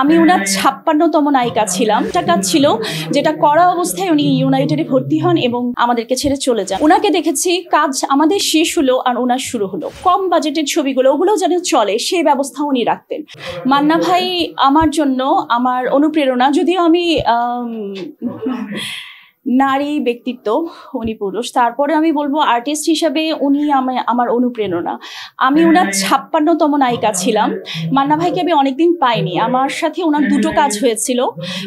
আমি ওনার ৫৬তম নায়িকা ছিলাম। একটা কাজ ছিল যেটা করা অবস্থায় উনি ইউনাইটেডে ভর্তি হন এবং আমাদেরকে ছেড়ে চলে যান। ওনাকে দেখেছি কাজ আমাদের শেষ হলো আর ওনার শুরু হলো। কম বাজেটের ছবিগুলো ওগুলো যেন চলে সেই ব্যবস্থা উনি রাখতেন। মান্না ভাই আমার জন্য আমার অনুপ্রেরণা, যদিও আমি নারী ব্যক্তিত্ব, উনি পুরুষ, তারপরে আমি বলবো আর্টিস্ট হিসাবে উনি আমার অনুপ্রেরণা। আমি ওনার ৫৬তম নায়িকা ছিলাম। মান্না ভাইকে আমি অনেকদিন পাইনি। আমার সাথে ওনার দুটো কাজ হয়েছিল।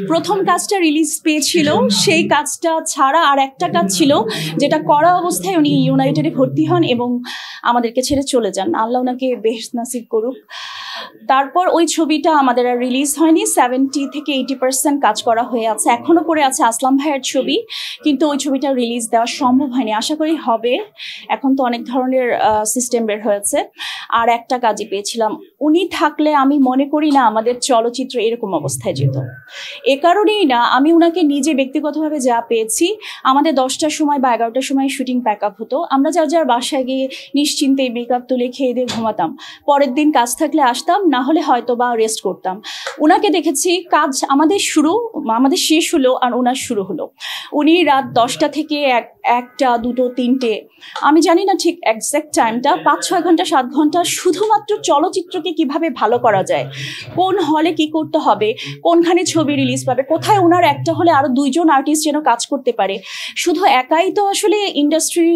প্রথম কাজটা রিলিজ পেয়েছিল, সেই কাজটা ছাড়া আর একটা কাজ ছিল যেটা করা অবস্থায় উনি ইউনাইটেডে ভর্তি হন এবং আমাদেরকে ছেড়ে চলে যান। আল্লাহ ওনাকে বেহেশত নসিব করুক। তারপর ওই ছবিটা আমাদের আর রিলিজ হয়নি। 70 থেকে 80% কাজ করা হয়ে আছে, এখনো পড়ে আছে আসলাম ভাইয়ের ছবি, কিন্তু ওই ছবিটা রিলিজ দেওয়া সম্ভব হয়নি। আশা করি হবে, এখন তো অনেক ধরনের সিস্টেম বের হয়েছে। আর একটা কাজই পেয়েছিলাম। উনি থাকলে আমি মনে করি না আমাদের চলচ্চিত্র এরকম অবস্থায় যেত। এ কারণেই না, আমি ওনাকে নিজে ব্যক্তিগতভাবে যা পেয়েছি, আমাদের 10টার সময় বা 11টার সময় শুটিং প্যাক আপ হতো। আমরা যার যার বাসায় গিয়ে নিশ্চিন্তে মেকআপ তুলে খেয়ে দিয়ে ঘুমাতাম। পরের দিন কাজ থাকলে আসতাম, না হলে হয়তো বা রেস্ট করতাম। ওনাকে দেখেছি কাজ আমাদের শেষ হলো আর ওনার শুরু হলো। উনি রাত 10টা থেকে 1টা 2টো 3টে, আমি জানি না ঠিক এক্সাক্ট টাইমটা, 5-6 ঘন্টা 7 ঘন্টা শুধুমাত্র চলচ্চিত্রকে কিভাবে ভালো করা যায়, কোন হলে কি করতে হবে, কোনখানে ছবি রিলিজ পাবে, কোথায় ওনার একটা হলে আরো 2জন আর্টিস্ট যেন কাজ করতে পারে। শুধু একাই তো আসলে ইন্ডাস্ট্রি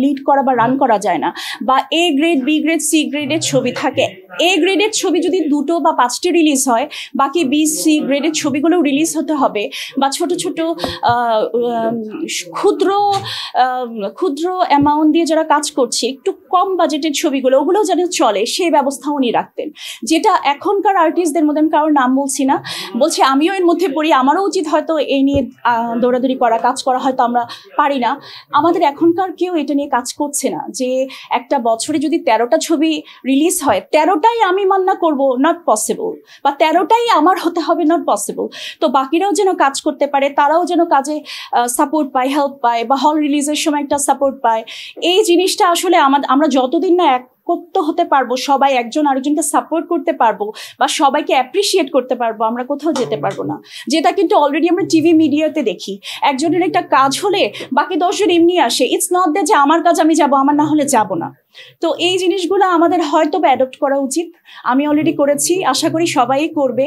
লিড করা বা রান করা যায় না। বা A grade, B grade, C গ্রেডের ছবি থাকে। A গ্রেডের ছবি যদি 2টো বা 5টে রিলিজ হয়, বাকি B, C গ্রেডের ছবিগুলো রিলিজ হতে হবে। বা ছোট ছোট ক্ষুদ্র অ্যামাউন্ট দিয়ে যারা কাজ করছে, একটু কম বাজেটের ছবিগুলো ওগুলো যেন চলে সেই ব্যবস্থা উনি রাখতেন, যেটা এখনকার আর্টিস্টদের মধ্যে, কারোর নাম বলছি না, বলছি আমিও এর মধ্যে পড়ি, আমারও উচিত হয়তো এই নিয়ে দৌড়াদৌড়ি করা, কাজ করা, হয়তো আমরা পারি না। আমাদের এখনকার কেউ এটা নিয়ে কাজ করছে না, যে একটা বছরে যদি 13টা ছবি রিলিজ হয়, 13টাই আমি মান্না করব, নট পসিবল, বা 13টাই আমার হতে হবে, নট পসিবল। তো বাকিরাও যেন কাজ করতে পারে, তারাও যেন কাজে সাপোর্ট পায়, হেল্প পায়, বা হল রিলিজের সময় একটা সাপোর্ট পায়। এই জিনিসটা আসলে আমরা যতদিন না একত্র হতে পারবো, সবাই একজন আরেকজনকে সাপোর্ট করতে পারবো বা সবাইকে অ্যাপ্রিসিয়েট করতে পারবো, আমরা কোথাও যেতে পারবো না। যেটা কিন্তু অলরেডি আমরা টিভি মিডিয়াতে দেখি, একজনের একটা কাজ হলে বাকি 10 জন এমনি আসে। ইটস নট দ্যাট যে আমার কাজ আমি যাব, আমার না হলে যাব না। তো এই জিনিসগুলো আমাদের হয়তো বা অ্যাডপ্ট করা উচিত। আমি অলরেডি করেছি, আশা করি সবাই করবে।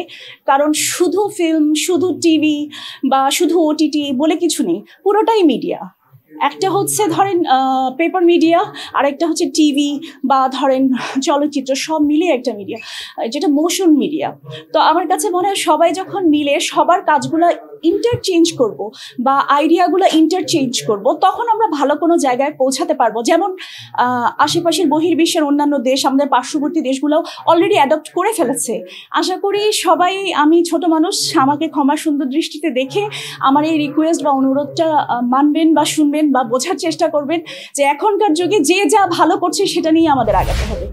কারণ শুধু ফিল্ম, শুধু টিভি বা শুধু OTT বলে কিছু নেই, পুরোটাই মিডিয়া। একটা হচ্ছে ধরেন পেপার মিডিয়া, আর একটা হচ্ছে টিভি বা ধরেন চলচ্চিত্র, সব মিলিয়ে একটা মিডিয়া, যেটা মোশন মিডিয়া। তো আমার কাছে মনে হয় সবাই যখন মিলে সবার কাজগুলো ইন্টারচেঞ্জ করব বা আইডিয়াগুলো ইন্টারচেঞ্জ করব, তখন আমরা ভালো কোনো জায়গায় পৌঁছাতে পারবো। যেমন আশেপাশের বহির্বিশ্বের অন্যান্য দেশ, আমাদের পার্শ্ববর্তী দেশগুলো অলরেডি অ্যাডপ্ট করে ফেলেছে। আশা করি সবাই, আমি ছোট মানুষ, আমাকে ক্ষমা সুন্দর দৃষ্টিতে দেখে আমার এই রিকোয়েস্ট বা অনুরোধটা মানবেন বা শুনবেন বা বোঝার চেষ্টা করবেন, যে এখনকার যুগে যে যা ভালো করছে সেটা নিয়ে আমাদের আগাতে হবে।